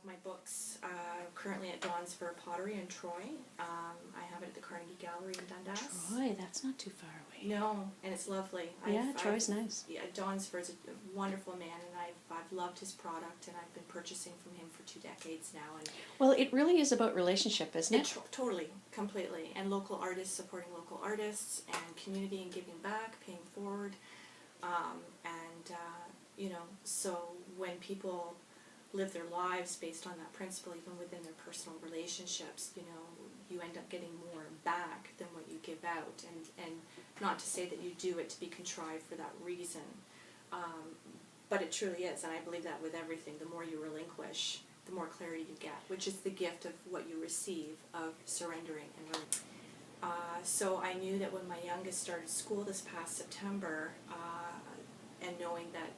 my books currently at Dawn's for Pottery in Troy. I have it at the Carnegie Gallery in Dundas. Troy, that's not too far away. No, and it's lovely. Yeah, Troy's nice. Yeah, Dawn's for is a wonderful man, and I've loved his product, and I've been purchasing from him for 2 decades now. And well, it really is about relationship, isn't it? Totally, completely. And local artists supporting local artists, and community and giving back, paying forward. So when people live their lives based on that principle, even within their personal relationships, you end up getting more back than what you give out. And not to say that you do it to be contrived for that reason, but it truly is. And I believe that with everything, the more you relinquish, the more clarity you get, which is the gift of what you receive of surrendering and relinquishing. So I knew that when my youngest started school this past September, and knowing that,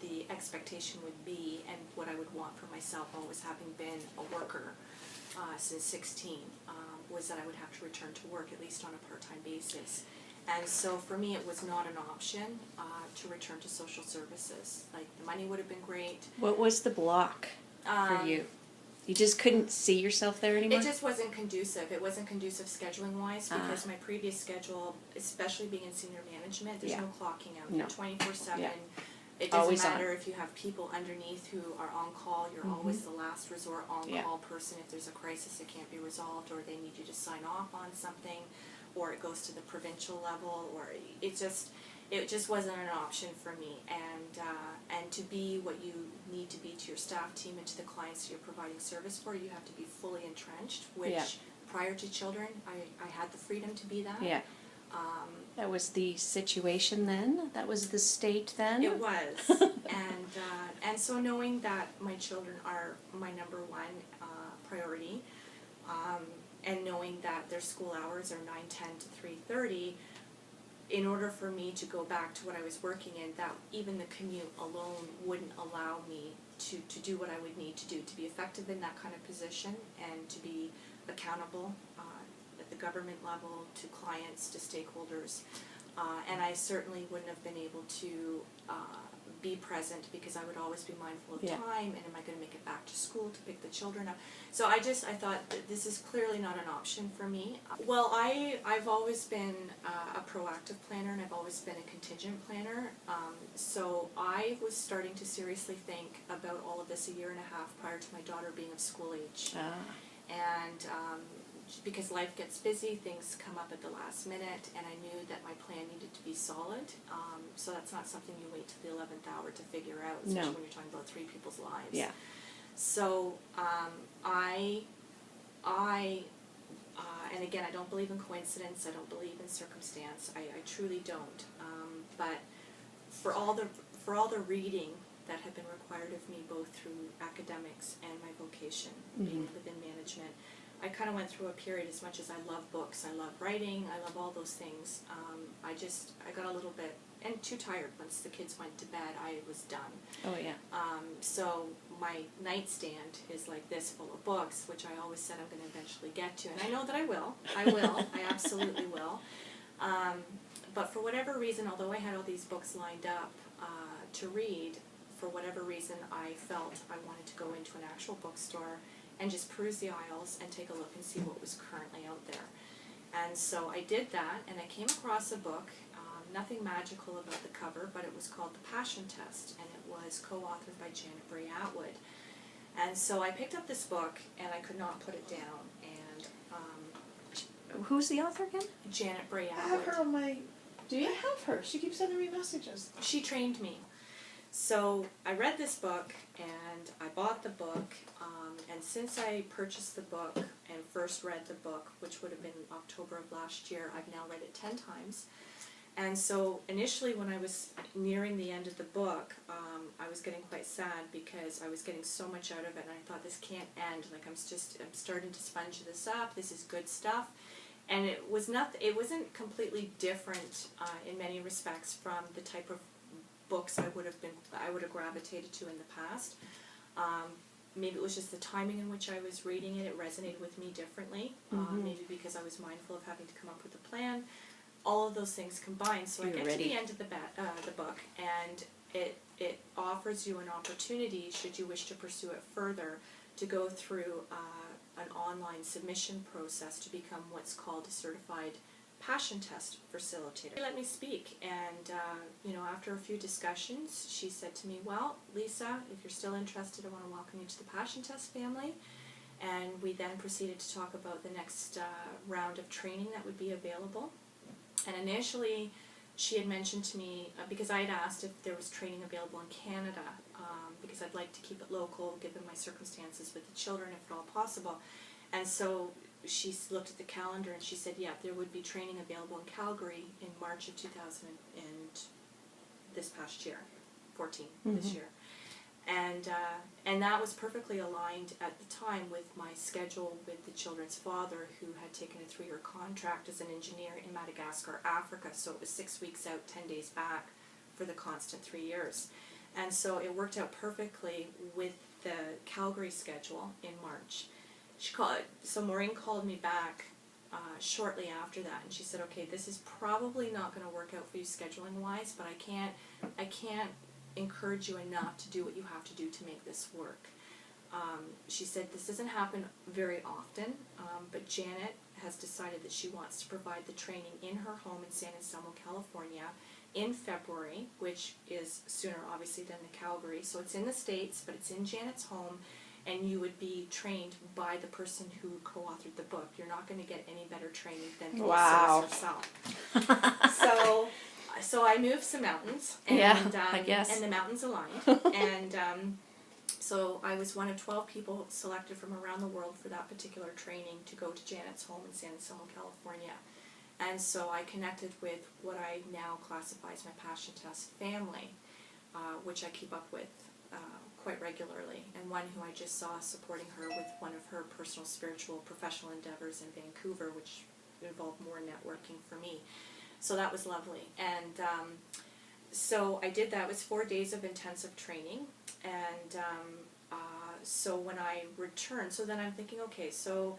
the expectation would be, and what I would want for myself, always having been a worker since 16, was that I would have to return to work, at least on a part-time basis. And so for me, it was not an option to return to social services. Like, the money would have been great. What was the block for you? You just couldn't see yourself there anymore? It just wasn't conducive. It wasn't conducive scheduling-wise, because my previous schedule, especially being in senior management, there's no clocking out. You're 24/7. Yeah. It doesn't always matter if you have people underneath who are on call. You're always the last resort on-call person if there's a crisis that can't be resolved, or they need you to sign off on something, or it goes to the provincial level, or it just wasn't an option for me. And to be what you need to be to your staff team and to the clients you're providing service for, you have to be fully entrenched, which prior to children, I had the freedom to be that. Yeah. That was the situation then? That was the state then? It was. And so knowing that my children are my number one priority, and knowing that their school hours are 9:10 to 3:30, in order for me to go back to what I was working in, that even the commute alone wouldn't allow me to do what I would need to do to be effective in that kind of position, and to be accountable at the government level, to clients, to stakeholders. And I certainly wouldn't have been able to be present, because I would always be mindful of time, and am I going to make it back to school to pick the children up. So I thought that this is clearly not an option for me. Well, I've always been a proactive planner, and I've always been a contingent planner. So I was starting to seriously think about all of this a year and a half prior to my daughter being of school age. And because life gets busy, things come up at the last minute, and I knew that my plan needed to be solid. So that's not something you wait till the 11th hour to figure out, especially when you're talking about 3 people's lives. Yeah. So and again, I don't believe in coincidence. I don't believe in circumstance. I truly don't. But for all the reading that had been required of me, both through academics and my vocation, being within management, I kind of went through a period, as much as I love books, I love writing, I love all those things, I got a little bit, and too tired. Once the kids went to bed, I was done. Oh, yeah. So my nightstand is like this, full of books, which I always said I'm going to eventually get to, and I know that I will, I absolutely will. But for whatever reason, although I had all these books lined up to read, for whatever reason, I felt I wanted to go into an actual bookstore and just peruse the aisles and take a look and see what was currently out there. And so I did that, and I came across a book, nothing magical about the cover, but it was called The Passion Test, and it was co-authored by Janet Bray Atwood. And so I picked up this book, and I could not put it down. And who's the author again? Janet Bray Atwood. I have her on my... Do you? I have her. She keeps sending me messages. She trained me. So I read this book, and I bought the book, and since I purchased the book and first read the book, which would have been October of last year, I've now read it 10 times. And so initially, when I was nearing the end of the book, I was getting quite sad, because I was getting so much out of it, and I thought, this can't end. Like, I'm starting to sponge this up. This is good stuff. And it wasn't completely different in many respects from the type of books I would have gravitated to in the past. Maybe it was just the timing in which I was reading it. It resonated with me differently. Maybe because I was mindful of having to come up with a plan. All of those things combined. So I get to the end of the book, and it offers offers you an opportunity, should you wish to pursue it further, to go through an online submission process to become what's called a certified passion test facilitator. Let me speak, and after a few discussions, she said to me, well, Lisa, if you're still interested, I want to welcome you to the passion test family. And we then proceeded to talk about the next round of training that would be available. And initially, she had mentioned to me, because I had asked if there was training available in Canada, because I'd like to keep it local, given my circumstances with the children, if at all possible. And so she looked at the calendar and she said, yeah, there would be training available in Calgary in March of 2000 and this past year, 14, this year. And that was perfectly aligned at the time with my schedule with the children's father, who had taken a 3-year contract as an engineer in Madagascar, Africa. So it was 6 weeks out, 10 days back for the constant 3 years. And so it worked out perfectly with the Calgary schedule in March. So Maureen called me back shortly after that, and she said, okay, this is probably not going to work out for you scheduling wise, but I can't encourage you enough to do what you have to do to make this work. She said this doesn't happen very often, but Janet has decided that she wants to provide the training in her home in San Anselmo, California in February, which is sooner obviously than the Calgary. So it's in the States, but it's in Janet's home, and you would be trained by the person who co-authored the book. You're not going to get any better training than Lisa herself. So I moved some mountains, and, I guess. and the mountains aligned, and so I was one of 12 people selected from around the world for that particular training to go to Janet's home in San Anselmo, California. And so I connected with what I now classify as my passion test family, which I keep up with quite regularly, and one who I just saw supporting her with one of her personal, spiritual, professional endeavors in Vancouver, which involved more networking for me. So that was lovely. And so I did that. It was 4 days of intensive training. And so when I returned, so then I'm thinking, okay, so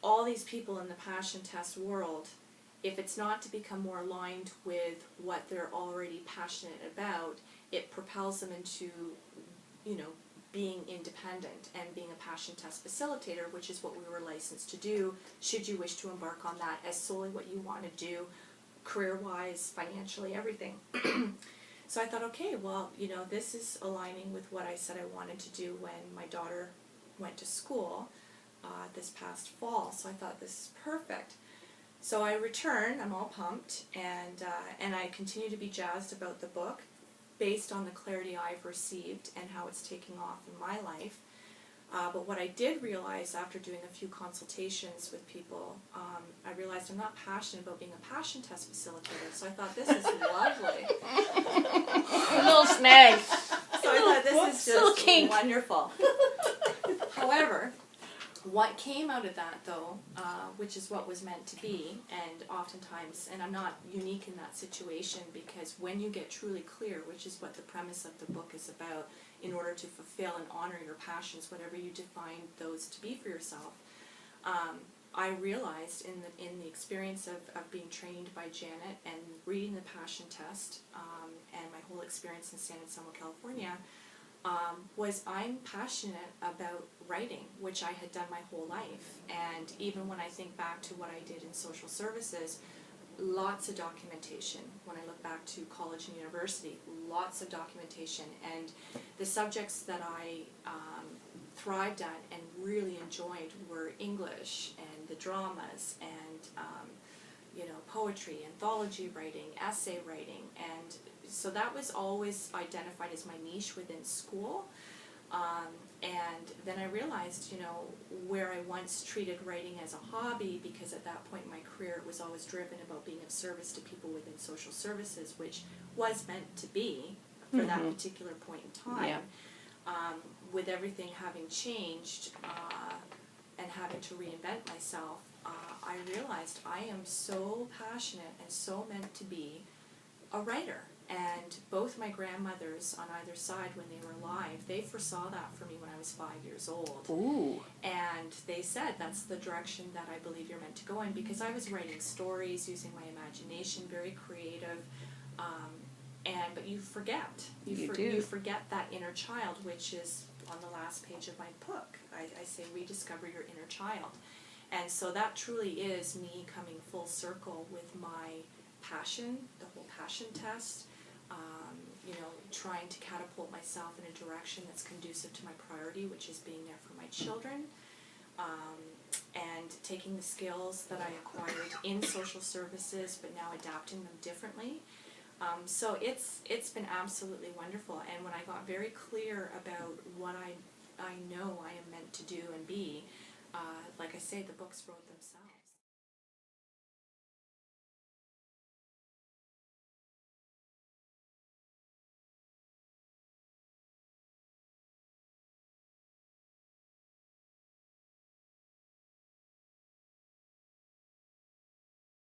all these people in the passion test world, if it's not to become more aligned with what they're already passionate about, it propels them into, being independent and being a passion test facilitator, which is what we were licensed to do, should you wish to embark on that as solely what you want to do, career-wise, financially, everything. So I thought, okay, well, this is aligning with what I said I wanted to do when my daughter went to school this past fall. So I thought, this is perfect. So I returned, I'm all pumped, and I continue to be jazzed about the book based on the clarity I've received and how it's taking off in my life. But what I did realize after doing a few consultations with people, I realized I'm not passionate about being a passion test facilitator. So I thought, this is lovely. A little snag. So I thought, this is just wonderful. However, what came out of that, though, which is what was meant to be, and oftentimes, and I'm not unique in that situation, because when you get truly clear, which is what the premise of the book is about, in order to fulfill and honor your passions, whatever you define those to be for yourself, I realized in the experience of being trained by Janet and reading the passion test, and my whole experience in San Anselmo, California, was I'm passionate about writing, which I had done my whole life. And even when I think back to what I did in social services, lots of documentation. When I look back to college and university, lots of documentation. And the subjects that I thrived at and really enjoyed were English and the dramas and poetry, anthology writing, essay writing, and so that was always identified as my niche within school. And then I realized, where I once treated writing as a hobby, because at that point in my career it was always driven about being of service to people within social services, which was meant to be for that particular point in time. With everything having changed and having to reinvent myself, I realized I am so passionate and so meant to be a writer. And both my grandmothers on either side, when they were alive, they foresaw that for me when I was 5 years old. Ooh. And they said, that's the direction that I believe you're meant to go in, because I was writing stories, using my imagination, very creative, but you forget. You do. You forget that inner child, which is on the last page of my book. I say rediscover your inner child. And so that truly is me coming full circle with my passion, the whole passion test, trying to catapult myself in a direction that's conducive to my priority, which is being there for my children, and taking the skills that I acquired in social services, but now adapting them differently. So it's been absolutely wonderful. And when I got very clear about what I know I am meant to do and be, like I say, the books wrote themselves.